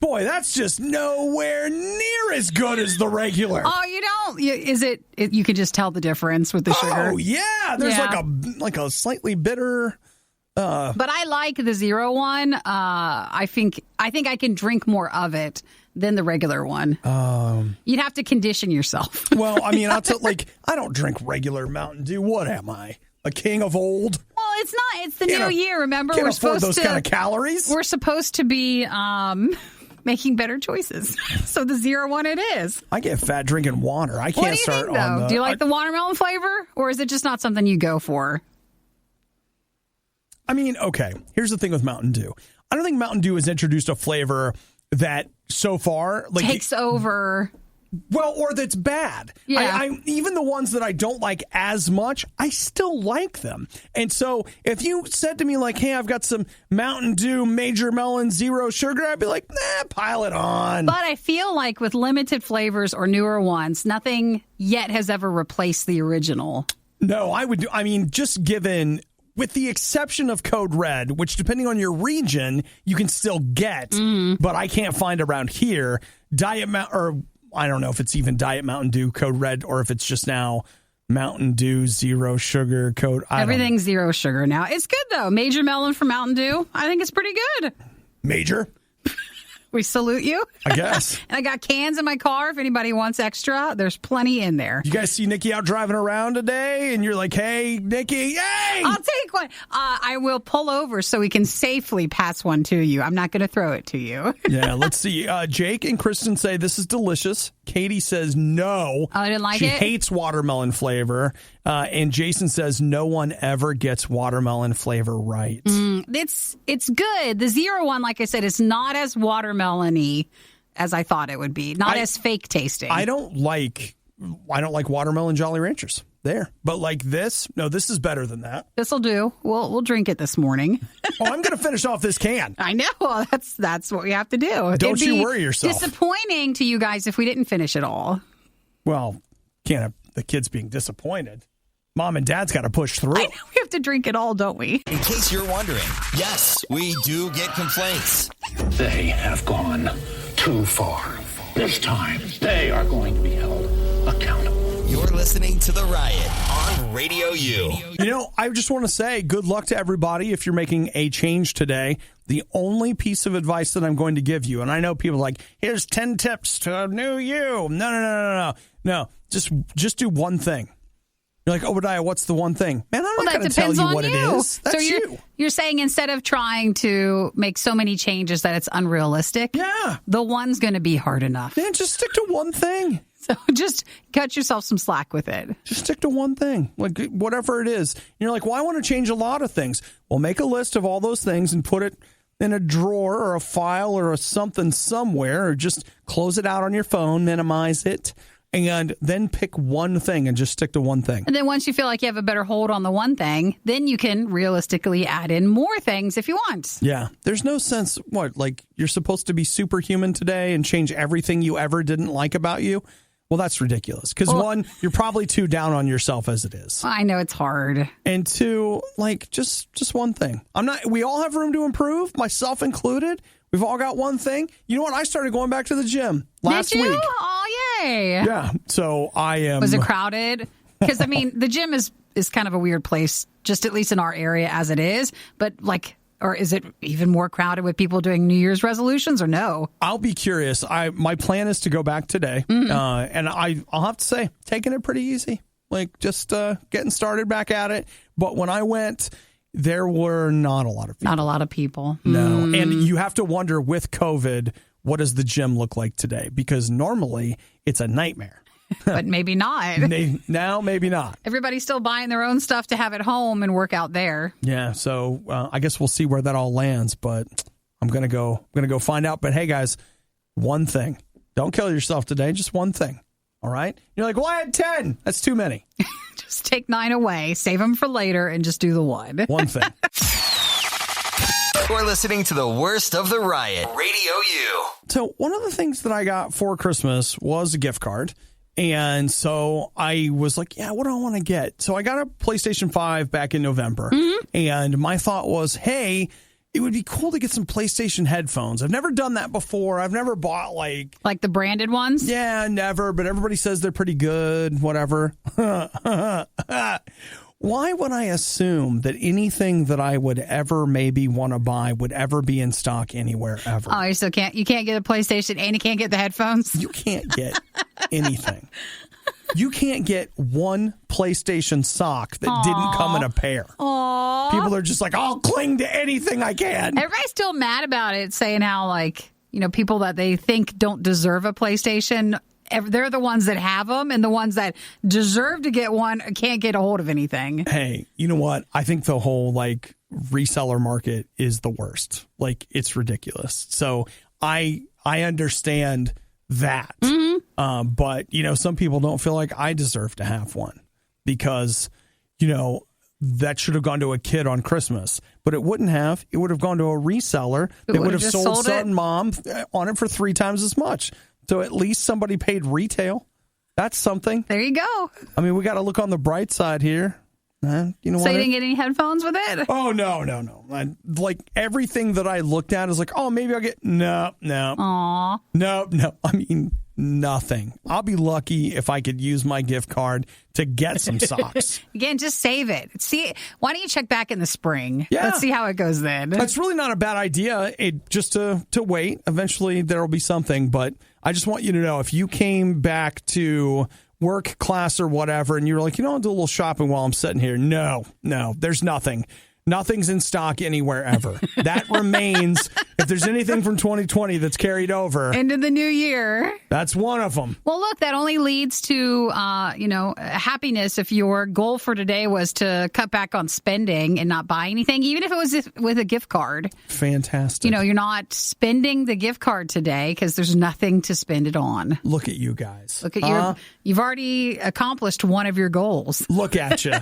Boy, that's just nowhere near as good as the regular. Oh, you don't? You can just tell the difference with the sugar. Oh, yeah. There's like a slightly bitter. But I like the zero one. I think I can drink more of it than the regular one. You'd have to condition yourself. Well, I mean, I don't drink regular Mountain Dew. What am I? A king of old? Well, it's not. It's the new year. Remember, we're supposed those kind of calories. We're supposed to be making better choices. So the zero one it is. I get fat drinking water. I can't what do you start think, though? on the. Do you like the watermelon flavor, or is it just not something you go for? I mean, okay. Here's the thing with Mountain Dew. I don't think Mountain Dew has introduced a flavor that so far takes over. Well, or that's bad. Yeah. Even the ones that I don't like as much, I still like them. And so if you said to me like, hey, I've got some Mountain Dew Major Melon Zero Sugar, I'd be like, pile it on. But I feel like with limited flavors or newer ones, nothing yet has ever replaced the original. No, just given, with the exception of Code Red, which depending on your region, you can still get, but I can't find around here, I don't know if it's even Diet Mountain Dew Code Red or if it's just now Mountain Dew Zero Sugar Code. Everything's zero sugar now. It's good, though. Major Melon from Mountain Dew. I think it's pretty good. Major? We salute you. I guess. And I got cans in my car if anybody wants extra. There's plenty in there. You guys see Nikki out driving around today and you're like, hey, Nikki, hey! I'll take one. I will pull over so we can safely pass one to you. I'm not going to throw it to you. Yeah, let's see. Jake and Kristen say this is delicious. Katie says no. Oh, I didn't like it? She it? hates watermelon flavor. And Jason says no one ever gets watermelon flavor right. It's good. The zero one, like I said, is not as watermelon-y as I thought it would be. Not as fake tasting. I don't like watermelon Jolly Ranchers. There. But like this, no, this is better than that. This'll do. We'll drink it this morning. Oh, I'm going to finish off this can. I know. That's what we have to do. Don't you worry yourself. Disappointing to you guys if we didn't finish it all. Well, can't have the kids being disappointed. Mom and Dad's got to push through. I know we have to drink it all, don't we? In case you're wondering, yes, we do get complaints. They have gone too far. This time, they are going to be held accountable. You're listening to The Riot on Radio U. You know, I just want to say good luck to everybody if you're making a change today. The only piece of advice that I'm going to give you, and I know people are like, here's 10 tips to a new you. No. Just do one thing. You're like, Obadiah, what's the one thing? Man, I'm not going to tell you what it is. That's so you're saying instead of trying to make so many changes that it's unrealistic, the one's going to be hard enough. Man, just stick to one thing. So just cut yourself some slack with it. Just stick to one thing, like whatever it is. And you're like, well, I want to change a lot of things. Well, make a list of all those things and put it in a drawer or a file or a something somewhere, or just close it out on your phone, minimize it, and then pick one thing and just stick to one thing. And then once you feel like you have a better hold on the one thing, then you can realistically add in more things if you want. Yeah. There's no sense, like you're supposed to be superhuman today and change everything you ever didn't like about you? Well, that's ridiculous. Because one, you're probably too down on yourself as it is. I know it's hard. And two, like just one thing. We all have room to improve, myself included. We've all got one thing. You know what? I started going back to the gym last week. Oh, yay. Yeah. So I am. Was it crowded? Because, I mean, the gym is kind of a weird place, just at least in our area as it is. But or is it even more crowded with people doing New Year's resolutions or no? I'll be curious. My plan is to go back today. And I'll have to say, taking it pretty easy. Like just getting started back at it. But when I went, there were not a lot of people. Not a lot of people. No. And you have to wonder with COVID, what does the gym look like today? Because normally it's a nightmare. But maybe not. Now, maybe not. Everybody's still buying their own stuff to have at home and work out there. Yeah, so I guess we'll see where that all lands. But I'm gonna go find out. But hey, guys, one thing: don't kill yourself today. Just one thing. All right? You're like, well, I had 10. That's too many. Just take 9 away, save them for later, and just do the one. One thing. You're listening to the worst of the Riot, Radio U. So one of the things that I got for Christmas was a gift card. And so I was like, yeah, what do I want to get? So I got a PlayStation 5 back in November. And my thought was, hey, it would be cool to get some PlayStation headphones. I've never done that before. I've never bought like the branded ones? Yeah, never. But everybody says they're pretty good, whatever. Why would I assume that anything that I would ever maybe want to buy would ever be in stock anywhere ever? Oh, you can't get a PlayStation and you can't get the headphones? You can't get anything. You can't get one PlayStation sock that didn't come in a pair. Aww. People are just like, I'll cling to anything I can. Everybody's still mad about it, saying how, people that they think don't deserve a PlayStation, they're the ones that have them, and the ones that deserve to get one can't get a hold of anything. Hey, you know what? I think the whole, reseller market is the worst. It's ridiculous. So I understand that. But, some people don't feel like I deserve to have one because, that should have gone to a kid on Christmas. But it wouldn't have. It would have gone to a reseller that would have sold son mom on it for 3 times as much. So at least somebody paid retail. That's something. There you go. I mean, we got to look on the bright side here. You know so what? you didn't get any headphones with it? Oh, no. Everything that I looked at is like, oh, maybe I'll get... No. Aww. No. I mean, nothing. I'll be lucky if I could use my gift card to get some socks. Again, just save it. See, why don't you check back in the spring? Yeah. Let's see how it goes then. That's really not a bad idea. Just to wait. Eventually, there will be something. But I just want you to know, if you came back to work, class, or whatever, and you were like, I'll do a little shopping while I'm sitting here. No, there's nothing. Nothing's in stock anywhere ever. That remains, if there's anything from 2020 that's carried over into the new year, that's one of them. Well, look, that only leads to, happiness if your goal for today was to cut back on spending and not buy anything, even if it was with a gift card. Fantastic. You're not spending the gift card today because there's nothing to spend it on. Look at you guys. Look at you've already accomplished one of your goals. Look at you.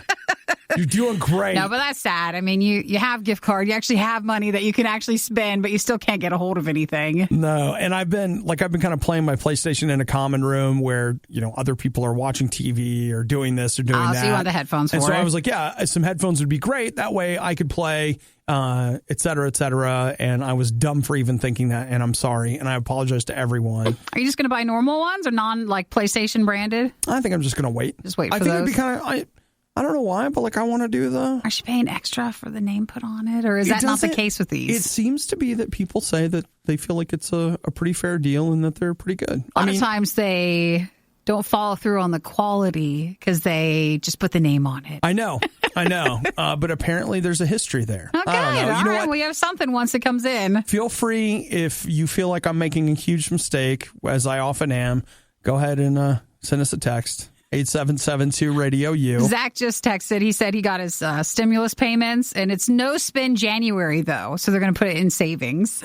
You're doing great. No, but that's sad. I mean, you have gift card. You actually have money that you can actually spend, but you still can't get a hold of anything. No, and I've been kind of playing my PlayStation in a common room where, other people are watching TV or doing this or doing that. So you want the headphones for it. And so I was like, yeah, some headphones would be great. That way I could play, et cetera, et cetera. And I was dumb for even thinking that, and I'm sorry. And I apologize to everyone. Are you just going to buy normal ones or PlayStation branded? I think I'm just going to wait. Just wait for I think those. it'd be kind of... I don't know why, but I want to do the... Are you paying extra for the name put on it? Or is that not the case with these? It seems to be that people say that they feel like it's a pretty fair deal and that they're pretty good. A lot of times they don't follow through on the quality because they just put the name on it. I know. But apparently there's a history there. Okay, I don't know. all right. We have something once it comes in. Feel free, if you feel like I'm making a huge mistake, as I often am, go ahead and send us a text. 8772 RadioU. Zach just texted. He said he got his stimulus payments, and it's no spend January, though. So they're going to put it in savings.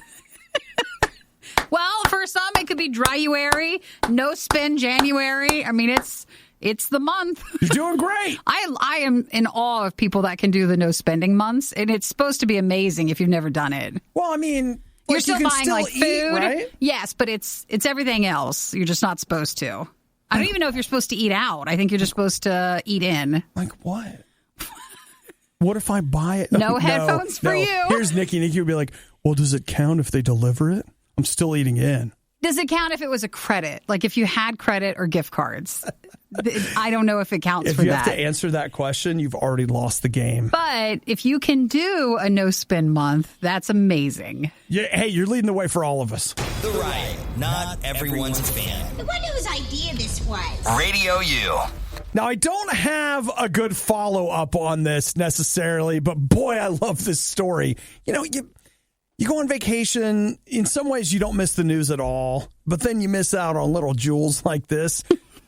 Well, for some, it could be dryuary, no spend January. I mean, it's the month. You're doing great. I am in awe of people that can do the no spending months, and it's supposed to be amazing if you've never done it. Well, I mean, you're still buying eat, food, right? Yes, but it's everything else. You're just not supposed to. I don't even know if you're supposed to eat out. I think you're just supposed to eat in. Like what? What if I buy it? No headphones for you. Here's Nikki. Nikki would be like, well, does it count if they deliver it? I'm still eating in. Does it count if it was a credit? Like if you had credit or gift cards? I don't know if it counts for that. If you have to answer that question, you've already lost the game. But if you can do a no-spend month, that's amazing. Yeah, hey, you're leading the way for all of us. The Riot, not everyone's fan. I wonder whose idea this was. Radio U. Now, I don't have a good follow-up on this necessarily, but boy, I love this story. You go on vacation. In some ways, you don't miss the news at all, but then you miss out on little jewels like this.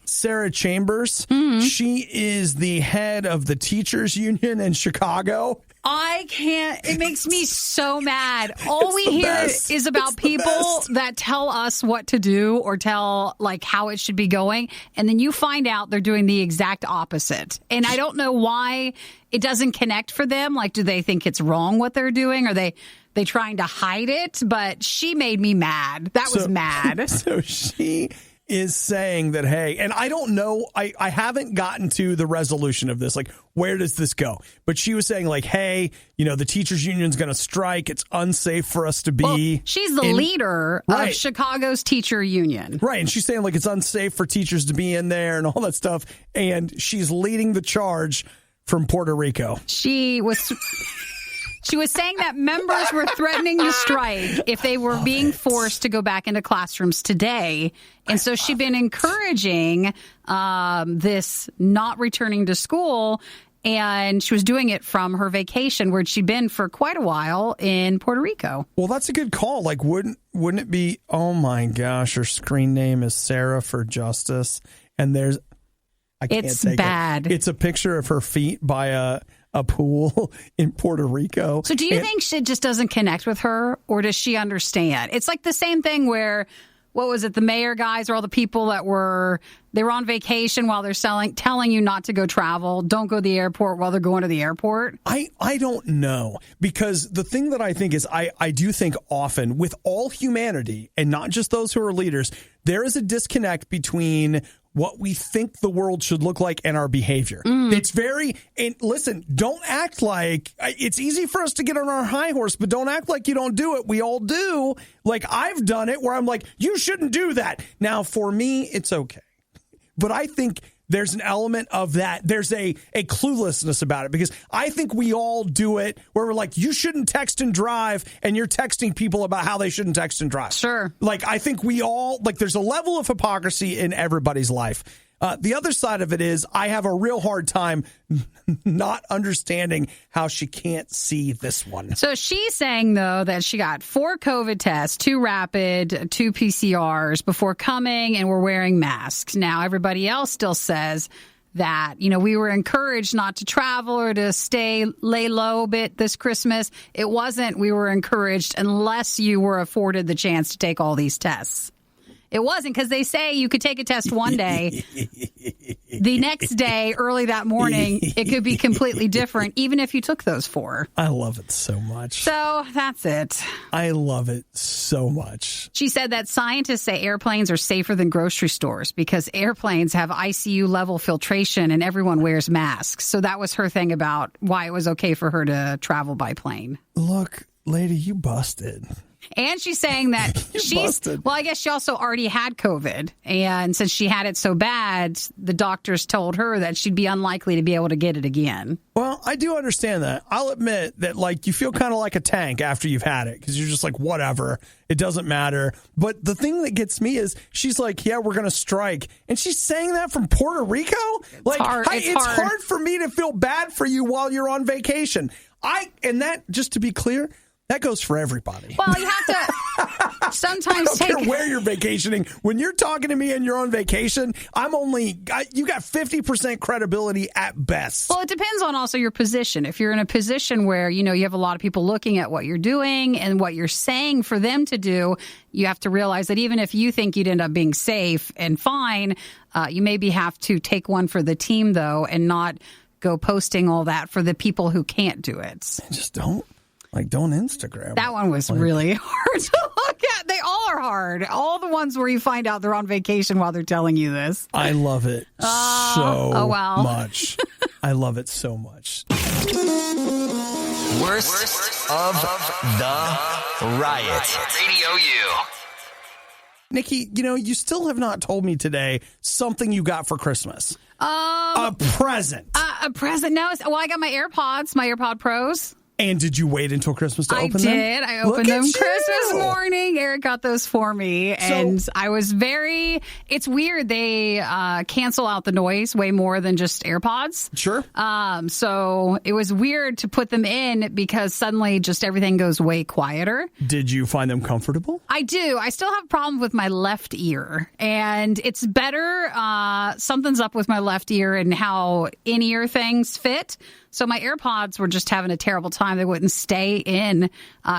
Sarah Chambers, she is the head of the teachers union in Chicago. I can't. It makes me so mad. All we hear is about people that tell us what to do or tell how it should be going. And then you find out they're doing the exact opposite. And I don't know why it doesn't connect for them. Do they think it's wrong what they're doing? Are they trying to hide it? But she made me mad. That was mad. So she is saying that, hey, and I don't know, I haven't gotten to the resolution of this. Where does this go? But she was saying, hey, the teachers union's going to strike. It's unsafe for us to be. Well, she's the leader of Chicago's teacher union. Right. And she's saying, it's unsafe for teachers to be in there and all that stuff. And she's leading the charge from Puerto Rico. She was saying that members were threatening to strike if they were being forced to go back into classrooms today. And so she'd been encouraging this not returning to school. And she was doing it from her vacation where she'd been for quite a while in Puerto Rico. Well, that's a good call. Wouldn't it be, oh my gosh, her screen name is Sarah for Justice. And it's bad. It's a picture of her feet by a pool in Puerto Rico. So do you think she just doesn't connect with her, or does she understand? It's the same thing where, what was it, the mayor guys or all the people that were on vacation while they're telling you not to go travel, don't go to the airport while they're going to the airport? I don't know, because the thing that I think is I do think often with all humanity and not just those who are leaders, there is a disconnect between what we think the world should look like and our behavior. It's and listen, don't act like, it's easy for us to get on our high horse, but don't act like you don't do it. We all do. I've done it where I'm you shouldn't do that. Now, for me, it's okay. But I think there's an element of that. There's a cluelessness about it, because I think we all do it where we're you shouldn't text and drive, and you're texting people about how they shouldn't text and drive. Sure. I think we all, there's a level of hypocrisy in everybody's life. The other side of it is I have a real hard time not understanding how she can't see this one. So she's saying, though, that she got 4 COVID tests, 2 rapid, 2 PCRs before coming, and we're wearing masks. Now, everybody else still says that, we were encouraged not to travel or to lay low a bit this Christmas. It wasn't we were encouraged unless you were afforded the chance to take all these tests. It wasn't, because they say you could take a test one day. The next day, early that morning, it could be completely different, even if you took those 4. I love it so much. So that's it. I love it so much. She said that scientists say airplanes are safer than grocery stores because airplanes have ICU level filtration and everyone wears masks. So that was her thing about why it was okay for her to travel by plane. Look, lady, you busted. And she's saying that I guess she also already had COVID. And since she had it so bad, the doctors told her that she'd be unlikely to be able to get it again. Well, I do understand that. I'll admit that, like, you feel kind of like a tank after you've had it because you're just like, whatever, it doesn't matter. But the thing that gets me is she's like, yeah, we're going to strike. And she's saying that from Puerto Rico? Like, it's hard for me to feel bad for you while you're on vacation. And that, just to be clear, that goes for everybody. Well, you have to sometimes I don't care where you're vacationing. When you're talking to me and you're on vacation, you got 50% credibility at best. Well, it depends on also your position. If you're in a position where, you have a lot of people looking at what you're doing and what you're saying for them to do, you have to realize that even if you think you'd end up being safe and fine, you maybe have to take one for the team, though, and not go posting all that for the people who can't do it. Just don't. Don't Instagram. That one was really hard to look at. They all are hard. All the ones where you find out they're on vacation while they're telling you this. I love it much. I love it so much. Worst of the Riot. RadioU. Nikki, you still have not told me today something you got for Christmas. A present. A present? No. I got my AirPod Pros. And did you wait until Christmas to open them? I did. I opened them Christmas morning. Eric got those for me. And I was it's weird. They cancel out the noise way more than just AirPods. Sure. So it was weird to put them in because suddenly just everything goes way quieter. Did you find them comfortable? I do. I still have a problem with my left ear. And it's better. Something's up with my left ear and how in-ear things fit. So my AirPods were just having a terrible time. They wouldn't stay in.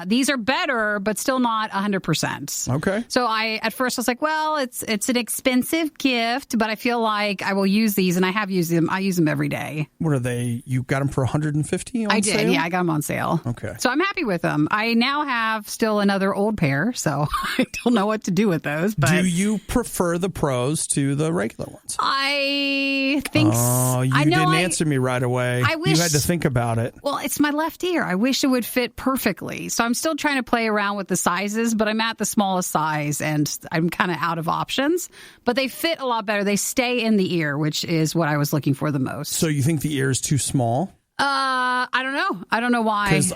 These are better, but still not 100%. Okay. So at first I was like, well, it's an expensive gift, but I feel like I will use these, and I have used them. I use them every day. What are they? You got them for $150 on sale? I did. Yeah, I got them on sale. Okay. So I'm happy with them. I now have still another old pair, so I don't know what to do with those. But do you prefer the Pros to the regular ones? I think so. Oh, you didn't answer me right away. I wish. You had to think about it. Well, it's my left ear. I wish it would fit perfectly. So I'm still trying to play around with the sizes, but I'm at the smallest size and I'm kind of out of options. But they fit a lot better. They stay in the ear, which is what I was looking for the most. So you think the ear is too small? I don't know. I don't know why. Because,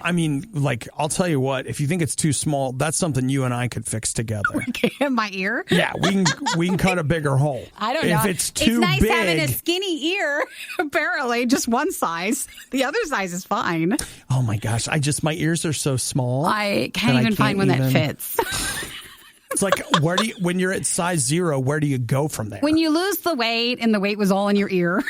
I'll tell you what, if you think it's too small, that's something you and I could fix together. My ear? Yeah, we can cut a bigger hole. I don't know. If it's too nice big, having a skinny ear, apparently. Just one size. The other size is fine. Oh, my gosh. my ears are so small. I can't even find one that fits. It's like, when you're at size 0, where do you go from there? When you lose the weight and the weight was all in your ear.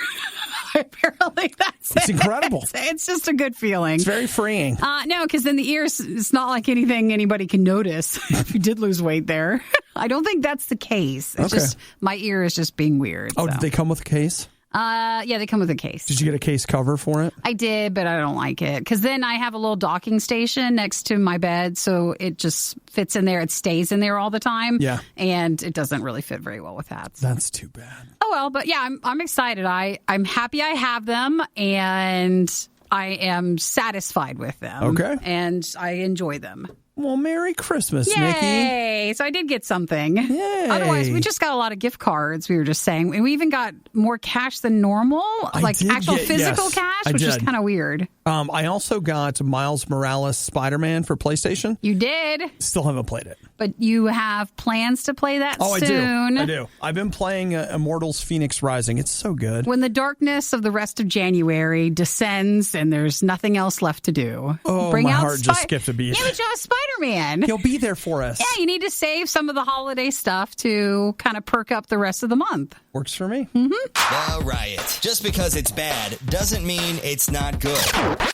Apparently that's It's incredible. It's just a good feeling. It's very freeing. No, because in the ears, it's not like anything anybody can notice if you did lose weight there. I don't think that's the case. It's just my ear is just being weird. Oh, did they come with a case? Yeah, they come with a case. Did you get a case cover for it? I did, but I don't like it. Because then I have a little docking station next to my bed, so it just fits in there. It stays in there all the time. Yeah. And it doesn't really fit very well with that. That's too bad. Oh, well, but yeah, I'm excited. I'm happy I have them, and I am satisfied with them. Okay. And I enjoy them. Well, Merry Christmas, Yay! Nikki. So I did get something. Yay! Otherwise, we just got a lot of gift cards, we were just saying. And we even got more cash than normal, actual physical cash, which is kind of weird. I also got Miles Morales Spider-Man for PlayStation. You did? Still haven't played it. But you have plans to play that soon. I do. I've been playing Immortals Phoenix Rising. It's so good. When the darkness of the rest of January descends and there's nothing else left to do. Oh, my heart just skipped a beat. Yeah, but you have Spider-Man. He'll be there for us. Yeah, you need to save some of the holiday stuff to kind of perk up the rest of the month. Works for me. Mm-hmm. The Riot. Just because it's bad doesn't mean it's not good.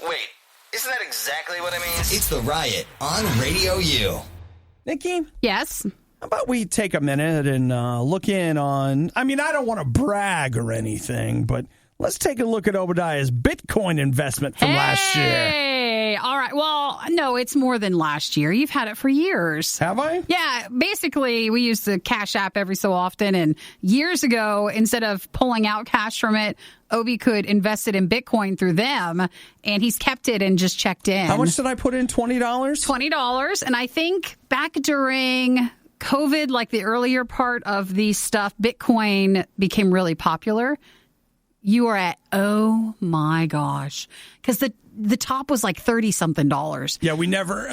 Wait, isn't that exactly what it means? It's The Riot on Radio U. Nikki? Yes? How about we take a minute and look in on, I mean, I don't want to brag or anything, but let's take a look at Obadiah's Bitcoin investment from last year. Hey, all right. Well, no, it's more than last year. You've had it for years. Have I? Yeah. Basically, we use the Cash App every so often. And years ago, instead of pulling out cash from it, Obi could invest it in Bitcoin through them. And he's kept it and just checked in. How much did I put in? $20? $20. And I think back during COVID, like the earlier part of the stuff, Bitcoin became really popular. You are at, oh my gosh, because the top was like $30-something. Yeah, we never,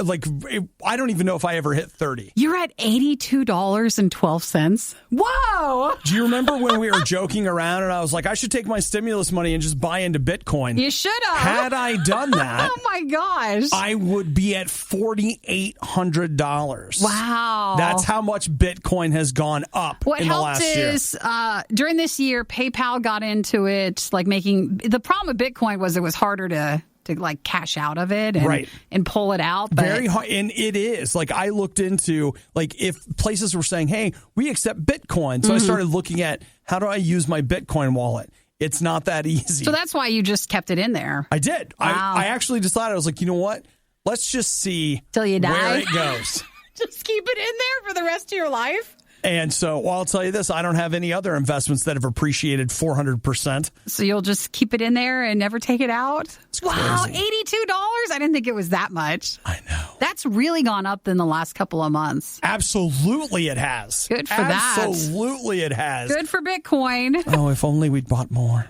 I don't even know if I ever hit 30. You're at $82.12. Whoa! Do you remember when we were joking around and I was like, I should take my stimulus money and just buy into Bitcoin? You should have. Had I done that, oh my gosh, I would be at $4,800. Wow. That's how much Bitcoin has gone up in the last year. What helped is during this year, PayPal got into it, the problem with Bitcoin was it was harder to like cash out of it and pull it out. But very hard. And it is I looked into if places were saying, hey, we accept Bitcoin. So I started looking at how do I use my Bitcoin wallet? It's not that easy. So that's why you just kept it in there. I did. Wow. I actually decided, I was like, you know what? Let's just see till you die where it goes. Just keep it in there for the rest of your life. And so, I'll tell you this, I don't have any other investments that have appreciated 400%. So you'll just keep it in there and never take it out? Wow, $82? I didn't think it was that much. I know. That's really gone up in the last couple of months. Absolutely it has. Good for that. Absolutely it has. Good for Bitcoin. Oh, if only we'd bought more.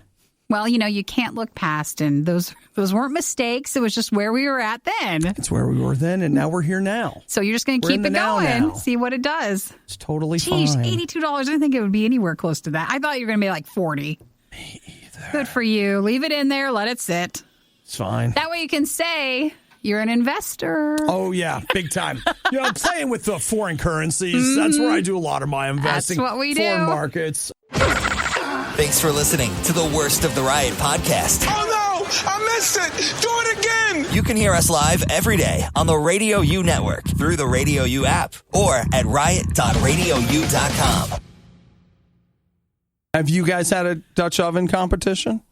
Well, you can't look past, and those weren't mistakes. It was just where we were at then. It's where we were then, and now we're here now. So you're just going to keep it going, see what it does. It's totally fine. $82. I didn't think it would be anywhere close to that. I thought you were going to be like 40. Me either. Good for you. Leave it in there. Let it sit. It's fine. That way you can say you're an investor. Oh, yeah. Big time. I'm playing with the foreign currencies. That's where I do a lot of my investing. That's what we do. Foreign markets. Thanks for listening to the Worst of the Riot podcast. Oh, no! I missed it! Do it again! You can hear us live every day on the RadioU network through the RadioU app or at riot.radiou.com. Have you guys had a Dutch oven competition?